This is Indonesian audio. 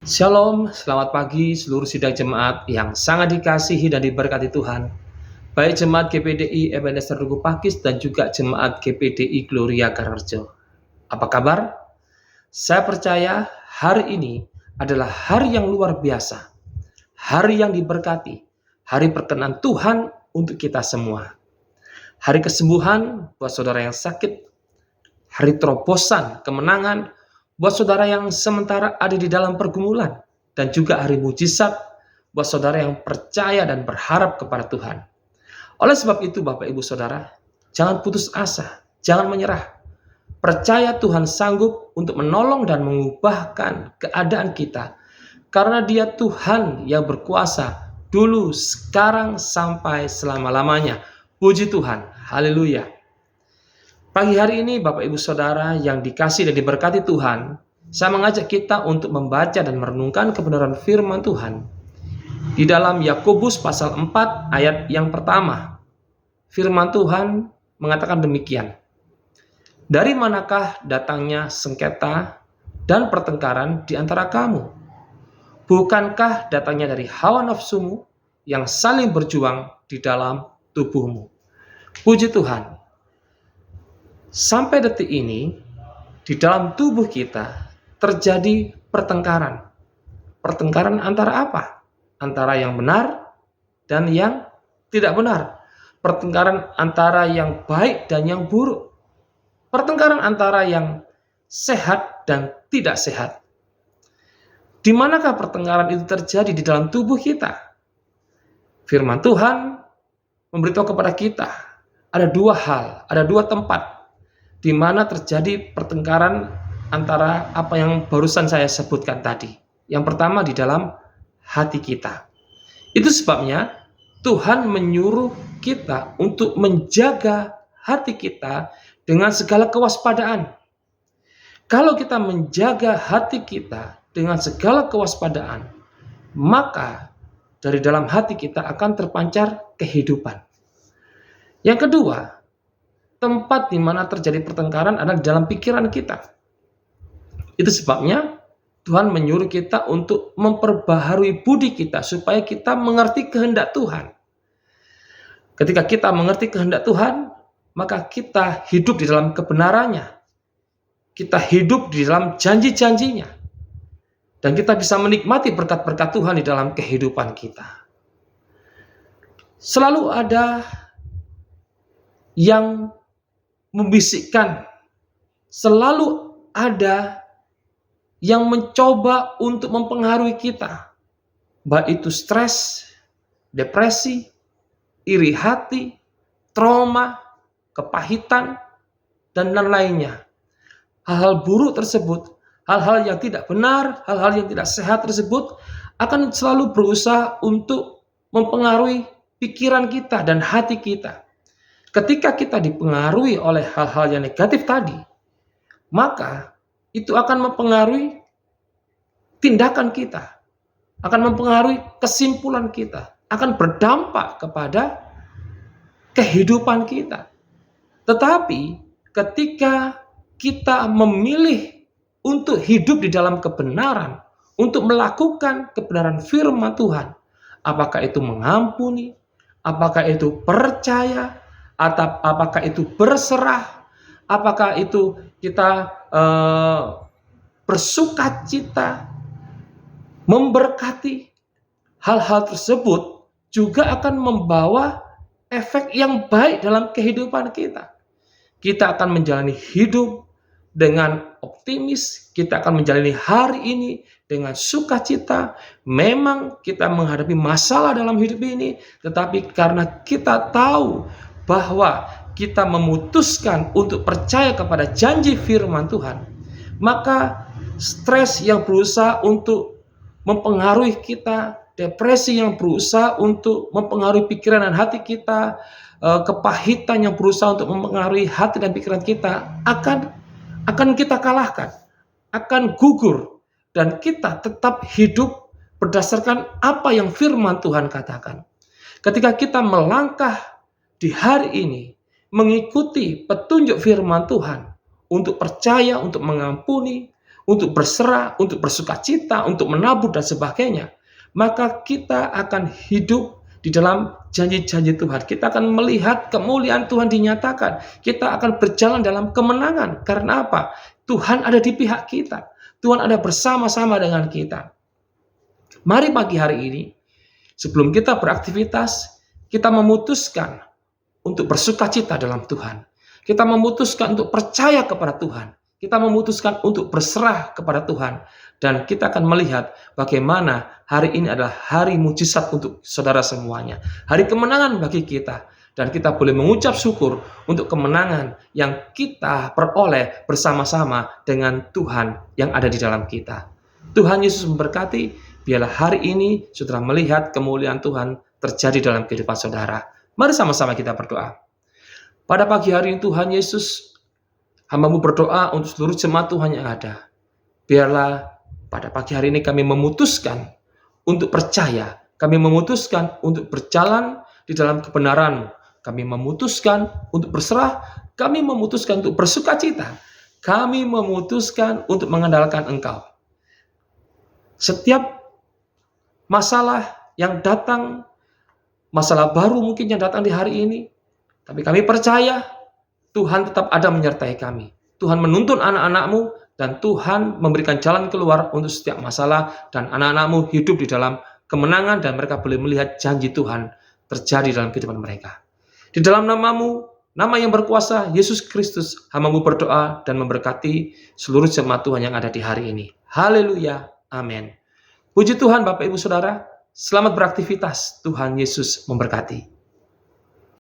Shalom, selamat pagi seluruh sidang jemaat yang sangat dikasihi dan diberkati Tuhan. Baik jemaat GPDI Ebenezer Tugu Pakis dan juga jemaat GPDI Gloria Kararjo. Apa kabar? Saya percaya hari ini adalah hari yang luar biasa. Hari yang diberkati. Hari perkenan Tuhan untuk kita semua. Hari kesembuhan buat saudara yang sakit. Hari terobosan, kemenangan buat saudara yang sementara ada di dalam pergumulan, dan juga hari mujizat buat saudara yang percaya dan berharap kepada Tuhan. Oleh sebab itu Bapak Ibu Saudara, jangan putus asa, jangan menyerah. Percaya Tuhan sanggup untuk menolong dan mengubahkan keadaan kita, karena Dia Tuhan yang berkuasa dulu, sekarang, sampai selama-lamanya. Puji Tuhan, haleluya. Pagi hari ini Bapak Ibu Saudara yang dikasih dan diberkati Tuhan, saya mengajak kita untuk membaca dan merenungkan kebenaran firman Tuhan. Di dalam Yakobus pasal 4 ayat yang pertama, firman Tuhan mengatakan demikian. Dari manakah datangnya sengketa dan pertengkaran di antara kamu? Bukankah datangnya dari hawa nafsumu yang saling berjuang di dalam tubuhmu? Puji Tuhan. Sampai detik ini, di dalam tubuh kita terjadi pertengkaran. Pertengkaran antara apa? Antara yang benar dan yang tidak benar. Pertengkaran antara yang baik dan yang buruk. Pertengkaran antara yang sehat dan tidak sehat. Di manakah pertengkaran itu terjadi di dalam tubuh kita? Firman Tuhan memberitahu kepada kita, ada dua hal, ada dua tempat di mana terjadi pertengkaran antara apa yang barusan saya sebutkan tadi. Yang pertama di dalam hati kita. Itu sebabnya Tuhan menyuruh kita untuk menjaga hati kita dengan segala kewaspadaan. Kalau kita menjaga hati kita dengan segala kewaspadaan, maka dari dalam hati kita akan terpancar kehidupan. Yang kedua, tempat di mana terjadi pertengkaran adalah di dalam pikiran kita. Itu sebabnya Tuhan menyuruh kita untuk memperbaharui budi kita supaya kita mengerti kehendak Tuhan. Ketika kita mengerti kehendak Tuhan, maka kita hidup di dalam kebenarannya. Kita hidup di dalam janji-janjinya. Dan kita bisa menikmati berkat-berkat Tuhan di dalam kehidupan kita. Selalu ada yang membisikkan, selalu ada yang mencoba untuk mempengaruhi kita, baik itu stres, depresi, iri hati, trauma, kepahitan, dan lain-lainnya. Hal-hal buruk tersebut, hal-hal yang tidak benar, hal-hal yang tidak sehat tersebut akan selalu berusaha untuk mempengaruhi pikiran kita dan hati kita. Ketika kita dipengaruhi oleh hal-hal yang negatif tadi, maka itu akan mempengaruhi tindakan kita, akan mempengaruhi kesimpulan kita, akan berdampak kepada kehidupan kita. Tetapi ketika kita memilih untuk hidup di dalam kebenaran, untuk melakukan kebenaran firman Tuhan, apakah itu mengampuni, apakah itu percaya, atau apakah itu berserah, apakah itu kita bersukacita, memberkati, hal-hal tersebut juga akan membawa efek yang baik dalam kehidupan kita. Kita akan menjalani hidup dengan optimis, kita akan menjalani hari ini dengan sukacita. Memang kita menghadapi masalah dalam hidup ini, tetapi karena kita tahu bahwa kita memutuskan untuk percaya kepada janji firman Tuhan, maka stres yang berusaha untuk mempengaruhi kita, depresi yang berusaha untuk mempengaruhi pikiran dan hati kita, kepahitan yang berusaha untuk mempengaruhi hati dan pikiran kita akan kita kalahkan, akan gugur, dan kita tetap hidup berdasarkan apa yang firman Tuhan katakan. Ketika kita melangkah di hari ini mengikuti petunjuk firman Tuhan untuk percaya, untuk mengampuni, untuk berserah, untuk bersukacita, untuk menabur dan sebagainya, maka kita akan hidup di dalam janji-janji Tuhan. Kita akan melihat kemuliaan Tuhan dinyatakan. Kita akan berjalan dalam kemenangan. Karena apa? Tuhan ada di pihak kita. Tuhan ada bersama-sama dengan kita. Mari pagi hari ini, sebelum kita beraktivitas, kita memutuskan untuk bersukacita dalam Tuhan. Kita memutuskan untuk percaya kepada Tuhan. Kita memutuskan untuk berserah kepada Tuhan. Dan kita akan melihat bagaimana hari ini adalah hari mujizat untuk saudara semuanya. Hari kemenangan bagi kita. Dan kita boleh mengucap syukur untuk kemenangan yang kita peroleh bersama-sama dengan Tuhan yang ada di dalam kita. Tuhan Yesus memberkati. Biarlah hari ini saudara melihat kemuliaan Tuhan terjadi dalam kehidupan saudara. Mari sama-sama kita berdoa. Pada pagi hari ini Tuhan Yesus, hamba-Mu berdoa untuk seluruh jemaat Tuhan yang ada. Biarlah pada pagi hari ini kami memutuskan untuk percaya. Kami memutuskan untuk berjalan di dalam kebenaran. Kami memutuskan untuk berserah. Kami memutuskan untuk bersukacita. Kami memutuskan untuk mengandalkan Engkau. Setiap masalah yang datang, masalah baru mungkin yang datang di hari ini, tapi kami percaya Tuhan tetap ada menyertai kami. Tuhan menuntun anak-anak-Mu dan Tuhan memberikan jalan keluar untuk setiap masalah dan anak-anak-Mu hidup di dalam kemenangan dan mereka boleh melihat janji Tuhan terjadi dalam kehidupan mereka. Di dalam nama-Mu, nama yang berkuasa, Yesus Kristus, hamba-Mu berdoa dan memberkati seluruh jemaat Tuhan yang ada di hari ini. Haleluya. Amin. Puji Tuhan Bapak Ibu Saudara, selamat beraktivitas. Tuhan Yesus memberkati.